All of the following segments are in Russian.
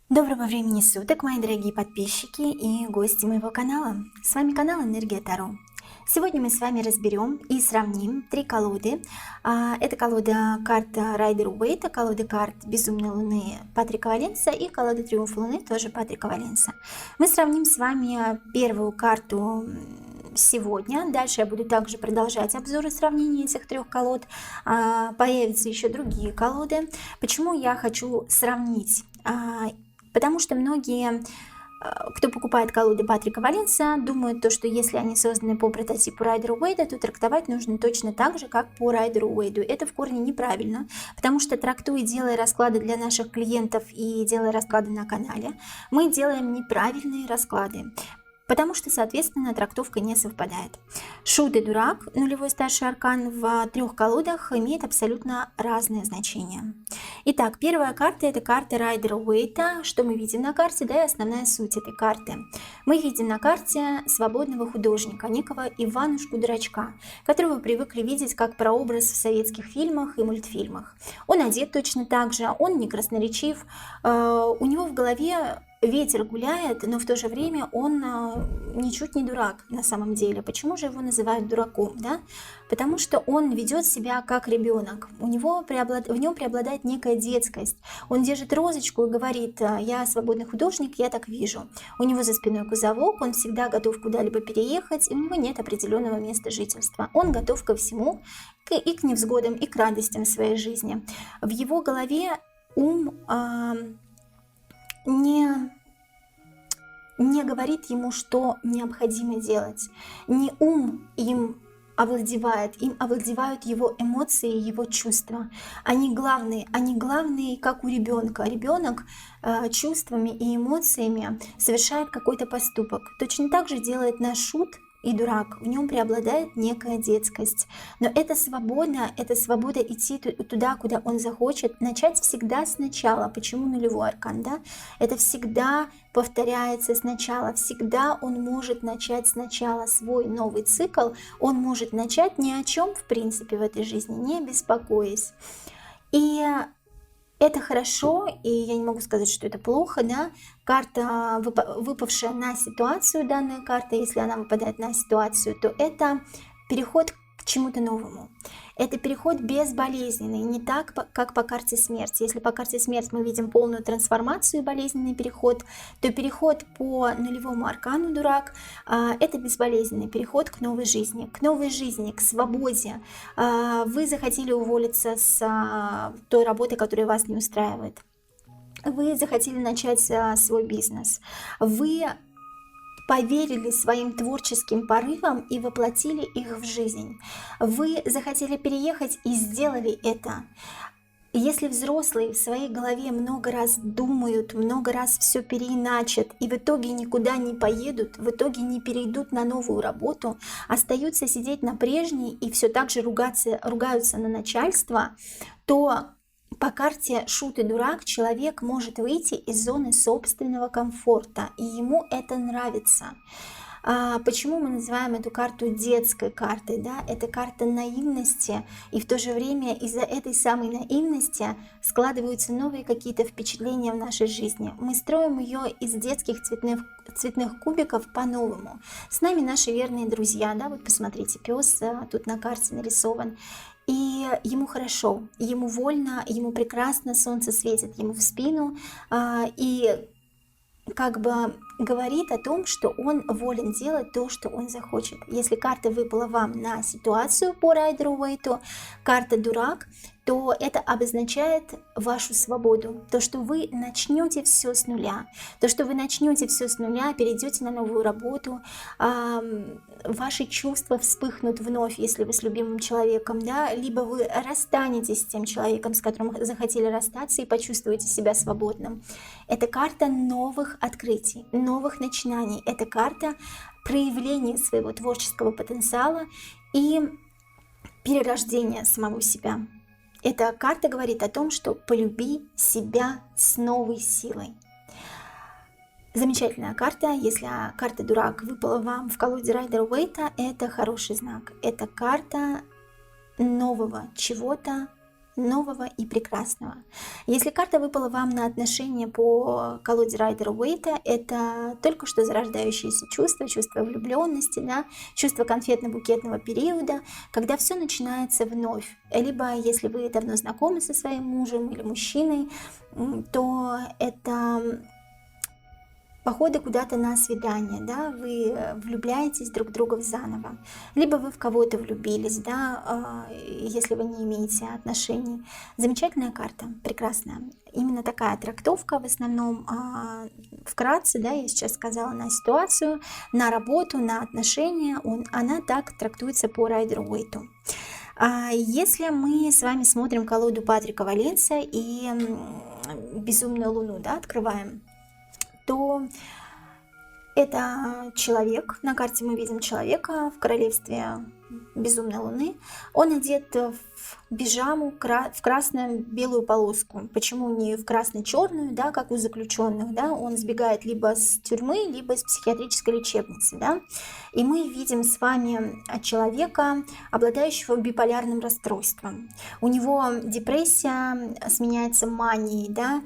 Доброго времени суток, мои дорогие подписчики и гости моего канала. С вами канал Энергия Таро. Сегодня мы с вами разберем и сравним три колоды. Это колода карта Райдер Уэйта, колода карт Безумной Луны Патрика Валенса и колода Триумф Луны тоже Патрика Валенса. Мы сравним с вами первую карту сегодня. Дальше я буду также продолжать обзоры сравнения этих трех колод. Появятся еще другие колоды. Почему я хочу сравнить? Потому что многие, кто покупает колоды Патрика Валенса, думают, что если они созданы по прототипу Райдера Уэйда, то трактовать нужно точно так же, как по Райдеру Уэйду. Это в корне неправильно, потому что, трактуя, делая расклады для наших клиентов и делая расклады на канале, мы делаем неправильные расклады. Потому что, соответственно, трактовка не совпадает. Шут и дурак, нулевой старший аркан, в трех колодах имеет абсолютно разное значение. Итак, первая карта — это карта Райдера Уэйта. Что мы видим на карте, да, и основная суть этой карты. Мы видим на карте свободного художника, некого Иванушку-дурачка, которого привыкли видеть как прообраз в советских фильмах и мультфильмах. Он одет точно так же, он не красноречив, у него в голове ветер гуляет, но в то же время он ничуть не дурак на самом деле. Почему же его называют дураком? Да? Потому что он ведет себя как ребенок. В нем преобладает некая детскость. Он держит розочку и говорит: я свободный художник, я так вижу. У него за спиной кузовок, он всегда готов куда-либо переехать, и у него нет определенного места жительства. Он готов ко всему, и к невзгодам, и к радостям своей жизни. В его голове ум не говорит ему, что необходимо делать. Не ум им овладевают его эмоции, его чувства. Они главные, как у ребенка. Ребенок чувствами и эмоциями совершает какой-то поступок. Точно так же делает наш шут и дурак. В нем преобладает некая детскость. Но это свобода идти туда, куда он захочет, начать всегда сначала. Почему нулевой аркан? Да? Это всегда повторяется сначала. Всегда он может начать сначала свой новый цикл. Он может начать ни о чем, в принципе, в этой жизни, не беспокоясь. И это хорошо, и я не могу сказать, что это плохо, да. Карта, выпавшая на ситуацию, данная карта, если она выпадает на ситуацию, то это переход к чему-то новому. Это переход безболезненный, не так, как по карте смерти. Если по карте смерти мы видим полную трансформацию и болезненный переход, то переход по нулевому аркану дурак — это безболезненный переход к новой жизни, к свободе. Вы захотели уволиться с той работы, которая вас не устраивает. Вы захотели начать свой бизнес. Вы поверили своим творческим порывам и воплотили их в жизнь. Вы захотели переехать и сделали это. Если взрослые в своей голове много раз думают, много раз все переиначат и в итоге никуда не поедут, в итоге не перейдут на новую работу, остаются сидеть на прежней и все так же ругаются на начальство, то по карте шут и дурак человек может выйти из зоны собственного комфорта, и ему это нравится. Почему мы называем эту карту детской картой? Да? Это карта наивности, и в то же время из-за этой самой наивности складываются новые какие-то впечатления в нашей жизни. Мы строим ее из детских цветных кубиков по-новому. С нами наши верные друзья. Да? Вот посмотрите, пес тут на карте нарисован. И ему хорошо, ему вольно, ему прекрасно, солнце светит ему в спину, и как бы говорит о том, что он волен делать то, что он захочет. Если карта выпала вам на ситуацию по Райдеру Уэйту, карта дурак, то это обозначает вашу свободу. То, что вы начнете все с нуля. Перейдете на новую работу, ваши чувства вспыхнут вновь, если вы с любимым человеком, да, либо вы расстанетесь с тем человеком, с которым захотели расстаться, и почувствуете себя свободным. Это карта новых открытий, новых начинаний. Это карта проявления своего творческого потенциала и перерождения самого себя. Эта карта говорит о том, что полюби себя с новой силой. Замечательная карта. Если карта дурак выпала вам в колоде Райдера Уэйта, это хороший знак. Это карта нового чего-то, нового и прекрасного. Если карта выпала вам на отношения по колоде Райдер-Уэйта, это только что зарождающиеся чувства, чувство влюбленности, да, чувство конфетно-букетного периода, когда все начинается вновь. Либо если вы давно знакомы со своим мужем или мужчиной, то это походы куда-то на свидание, да, вы влюбляетесь друг в друга заново, либо вы в кого-то влюбились, да, если вы не имеете отношений. Замечательная карта, прекрасная. Именно такая трактовка, в основном вкратце, да, я сейчас сказала, на ситуацию, на работу, на отношения, она так трактуется по Райдер-Уэйту. Если мы с вами смотрим колоду Патрика Валенса и «Безумную луну», да, открываем, то это человек, на карте мы видим человека в королевстве безумной луны. Он одет в пижаму, в красно-белую полоску. Почему не в красно-черную, да, как у заключенных, да? Он сбегает либо с тюрьмы, либо из психиатрической лечебницы, да? И мы видим с вами человека, обладающего биполярным расстройством. У него депрессия сменяется манией, да,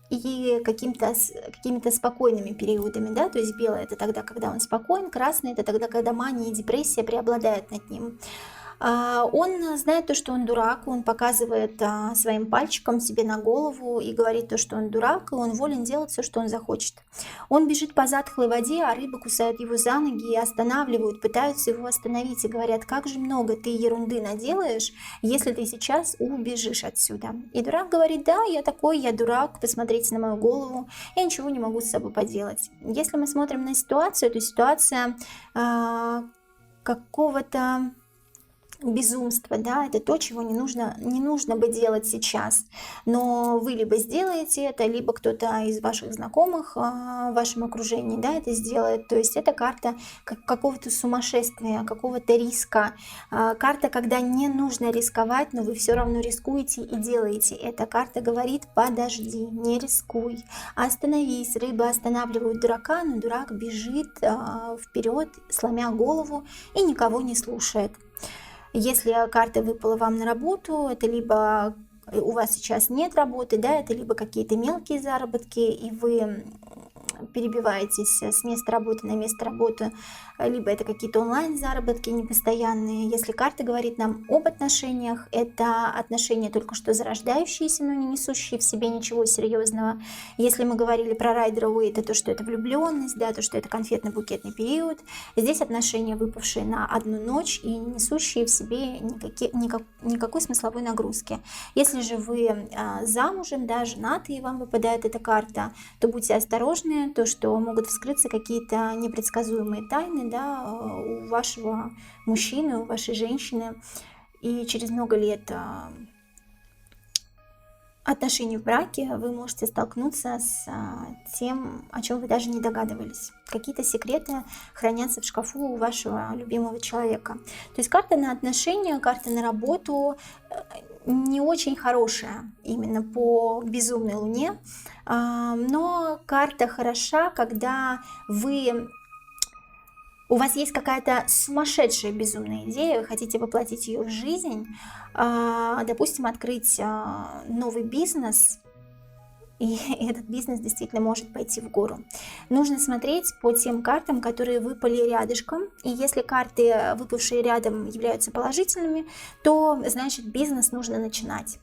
и какими-то спокойными периодами, да, то есть белое — это тогда, когда он спокоен, красный — это тогда, когда мания и депрессия преобладают над ним. Он знает то, что он дурак, он показывает своим пальчиком себе на голову и говорит то, что он дурак, и он волен делать все, что он захочет. Он бежит по затхлой воде, а рыбы кусают его за ноги и останавливают, пытаются его остановить и говорят: как же много ты ерунды наделаешь, если ты сейчас убежишь отсюда. И дурак говорит: да, я такой, я дурак, посмотрите на мою голову, я ничего не могу с собой поделать. Если мы смотрим на ситуацию, то ситуация какого-то безумство, да, это то, чего не нужно бы делать сейчас, но вы либо сделаете это, либо кто-то из ваших знакомых в вашем окружении, да, это сделает. То есть это карта какого-то сумасшествия, какого-то риска, карта, когда не нужно рисковать, но вы все равно рискуете и делаете. Эта карта говорит: подожди, не рискуй, остановись. Рыбы останавливают дурака, но дурак бежит вперед, сломя голову, и никого не слушает. Если карта выпала вам на работу, это либо у вас сейчас нет работы, да, это либо какие-то мелкие заработки, и вы перебиваетесь с места работы на место работы, либо это какие-то онлайн-заработки непостоянные. Если карта говорит нам об отношениях, это отношения только что зарождающиеся, но не несущие в себе ничего серьезного. Если мы говорили про Райдер-Уэйта, то что это влюбленность, да, то что это конфетно-букетный период. Здесь отношения, выпавшие на одну ночь и не несущие в себе никакой смысловой нагрузки. Если же вы замужем, да, женаты, и вам выпадает эта карта, то будьте осторожны, то, что могут вскрыться какие-то непредсказуемые тайны, да, у вашего мужчины, у вашей женщины, и через много лет отношений в браке вы можете столкнуться с тем, о чем вы даже не догадывались. Какие-то секреты хранятся в шкафу у вашего любимого человека. То есть карта на отношения, карта на работу не очень хорошая именно по безумной луне, но карта хороша, когда у вас есть какая-то сумасшедшая безумная идея, вы хотите воплотить ее в жизнь, допустим, открыть новый бизнес, и этот бизнес действительно может пойти в гору. Нужно смотреть по тем картам, которые выпали рядышком, и если карты, выпавшие рядом, являются положительными, то значит бизнес нужно начинать.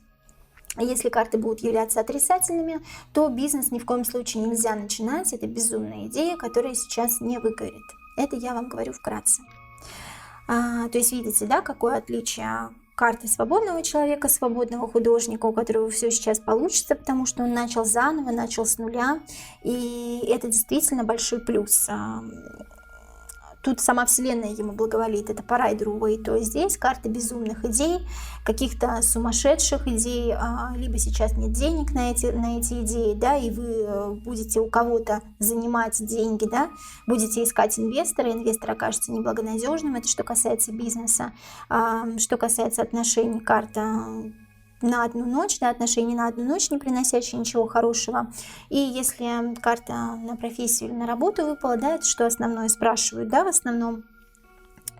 А если карты будут являться отрицательными, то бизнес ни в коем случае нельзя начинать, это безумная идея, которая сейчас не выгорит. Это я вам говорю вкратце. То есть видите, да, какое отличие карты свободного человека, свободного художника, у которого все сейчас получится, потому что он начал заново, начал с нуля, и это действительно большой плюс. Тут сама Вселенная ему благоволит, это по Райдер-Уэйту. Здесь карта безумных идей, каких-то сумасшедших идей, либо сейчас нет денег на эти идеи, да, и вы будете у кого-то занимать деньги, да, будете искать инвестора, инвестор окажется неблагонадежным, это что касается бизнеса. Что касается отношений, карта на одну ночь, да, отношения на одну ночь, не приносящие ничего хорошего. И если карта на профессию или на работу выпала, да, это что основное спрашивают, да, в основном.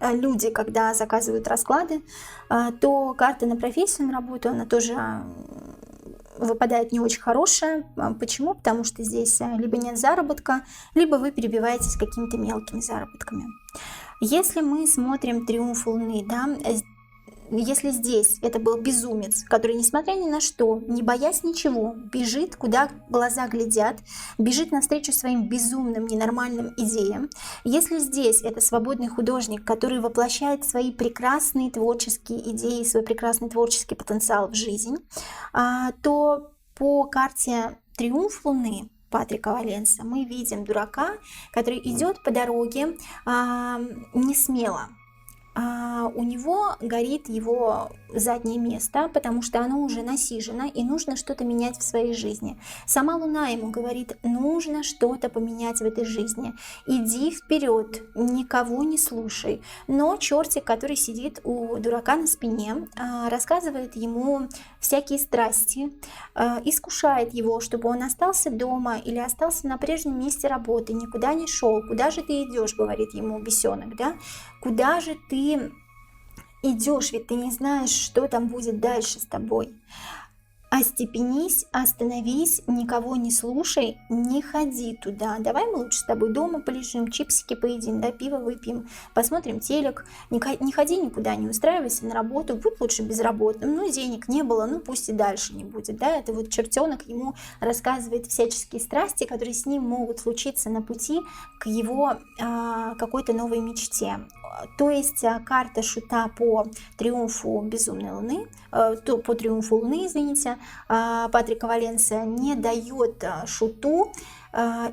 люди, когда заказывают расклады, то карта на профессию, на работу, она тоже выпадает не очень хорошая. Почему? Потому что здесь либо нет заработка, либо вы перебиваетесь какими-то мелкими заработками. Если мы смотрим триумф Луны, да, если здесь это был безумец, который, несмотря ни на что, не боясь ничего, бежит, куда глаза глядят, бежит навстречу своим безумным, ненормальным идеям. Если здесь это свободный художник, который воплощает свои прекрасные творческие идеи, свой прекрасный творческий потенциал в жизнь, то по карте «Триумф Луны» Патрика Валенса мы видим дурака, который идет по дороге не смело. У него горит его заднее место, потому что оно уже насижено, и нужно что-то менять в своей жизни. Сама Луна ему говорит: нужно что-то поменять в этой жизни. Иди вперед, никого не слушай. Но чертик, который сидит у дурака на спине, рассказывает ему всякие страсти, искушает его, чтобы он остался дома или остался на прежнем месте работы, никуда не шел. Куда же ты идешь, говорит ему бесенок, да? Куда же ты идешь, ведь ты не знаешь, что там будет дальше с тобой. Остепенись, остановись, никого не слушай, не ходи туда. Давай мы лучше с тобой дома полежим, чипсики поедим, да, пиво выпьем, посмотрим телек. Не ходи никуда, не устраивайся на работу, будь лучше безработным. Ну, денег не было, ну пусть и дальше не будет. Да? Это вот чертенок ему рассказывает всяческие страсти, которые с ним могут случиться на пути к его какой-то новой мечте. То есть карта шута по триумфу безумной Луны, по триумфу Луны, извините, Патрика Валенса не дает шуту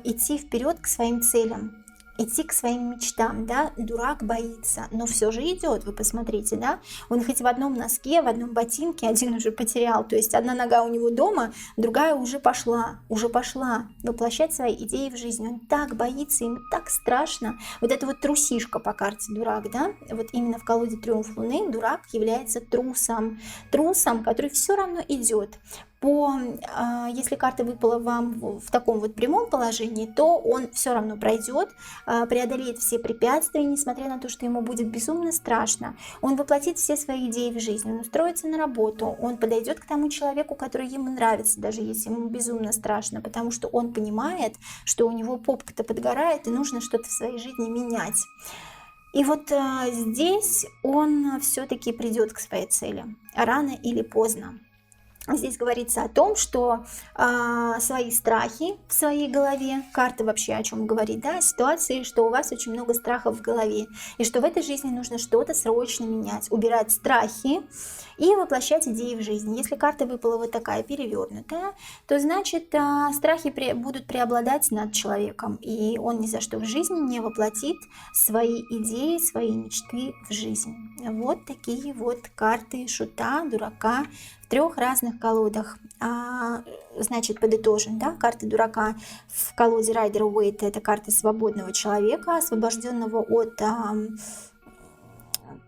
идти вперед к своим целям, идти к своим мечтам, да, дурак боится, но все же идет, вы посмотрите, да, он хоть в одном носке, в одном ботинке, один уже потерял, то есть одна нога у него дома, другая уже пошла воплощать свои идеи в жизнь, он так боится, ему так страшно, вот это вот трусишка по карте дурак, да, вот именно в колоде Триумф Луны дурак является трусом, который все равно идет. Если карта выпала вам в таком вот прямом положении, то он все равно пройдет, преодолеет все препятствия, несмотря на то, что ему будет безумно страшно. Он воплотит все свои идеи в жизнь, он устроится на работу, он подойдет к тому человеку, который ему нравится, даже если ему безумно страшно, потому что он понимает, что у него попка-то подгорает и нужно что-то в своей жизни менять. И вот здесь он все-таки придет к своей цели, рано или поздно. Здесь говорится о том, что свои страхи в своей голове, карта вообще о чем говорит, да, ситуации, что у вас очень много страхов в голове, и что в этой жизни нужно что-то срочно менять, убирать страхи и воплощать идеи в жизнь. Если карта выпала вот такая перевернутая, то значит страхи будут преобладать над человеком, и он ни за что в жизни не воплотит свои идеи, свои мечты в жизнь. Вот такие вот карты шута, дурака, в 3 разных колодах. Значит, подытожим, да, карта дурака в колоде Райдера Уэйта — это карта свободного человека, освобожденного от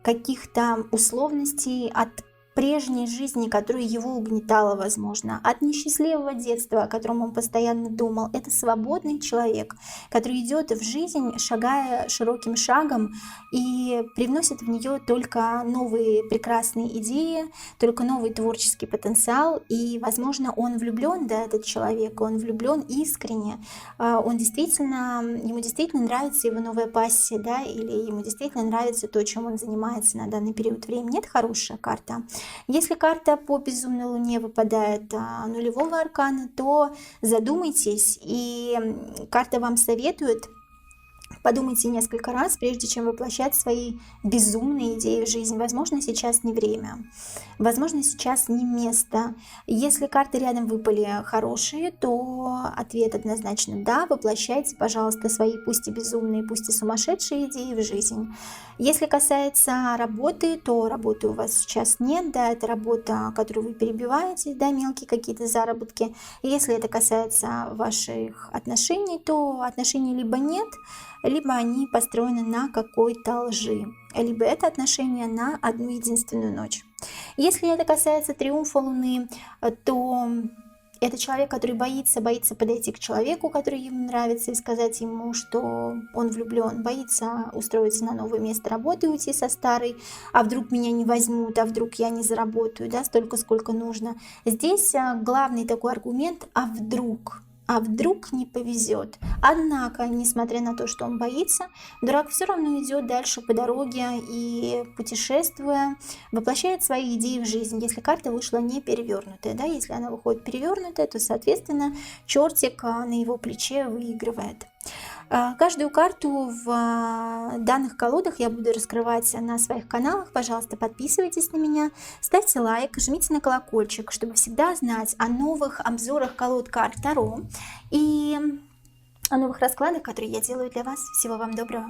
каких-то условностей, от прежней жизни, которая его угнетала, возможно, от несчастливого детства, о котором он постоянно думал. Это свободный человек, который идет в жизнь, шагая широким шагом, и привносит в нее только новые прекрасные идеи, только новый творческий потенциал. И, возможно, он влюблен, да, этот человек, он влюблен искренне, ему действительно нравится его новая пассия, да, или ему действительно нравится то, чем он занимается на данный период времени. Это хорошая карта. Если карта по безумной Луне выпадает нулевого аркана, то задумайтесь, и карта вам советует: подумайте несколько раз, прежде чем воплощать свои безумные идеи в жизнь. Возможно, сейчас не время, возможно, сейчас не место. Если карты рядом выпали хорошие, то ответ однозначно да, воплощайте, пожалуйста, свои пусть и безумные, пусть и сумасшедшие идеи в жизнь. Если касается работы, то работы у вас сейчас нет, да, это работа, которую вы перебиваете, да, мелкие какие-то заработки. Если это касается ваших отношений, то отношений либо нет, либо они построены на какой-то лжи, либо это отношения на одну единственную ночь. Если это касается триумфа Луны, то Это человек, который боится подойти к человеку, который ему нравится, и сказать ему, что он влюблен, боится устроиться на новое место работы, уйти со старой, а вдруг меня не возьмут, а вдруг я не заработаю, да, столько, сколько нужно. Здесь главный такой аргумент: а вдруг не повезет. Однако, несмотря на то, что он боится, дурак все равно идет дальше по дороге и, путешествуя, воплощает свои идеи в жизнь. Если карта вышла не перевернутая, да, если она выходит перевернутая, то, соответственно, чертик на его плече выигрывает. Каждую карту в данных колодах я буду раскрывать на своих каналах. Пожалуйста, подписывайтесь на меня, ставьте лайк, жмите на колокольчик, чтобы всегда знать о новых обзорах колод карт Таро и о новых раскладах, которые я делаю для вас. Всего вам доброго!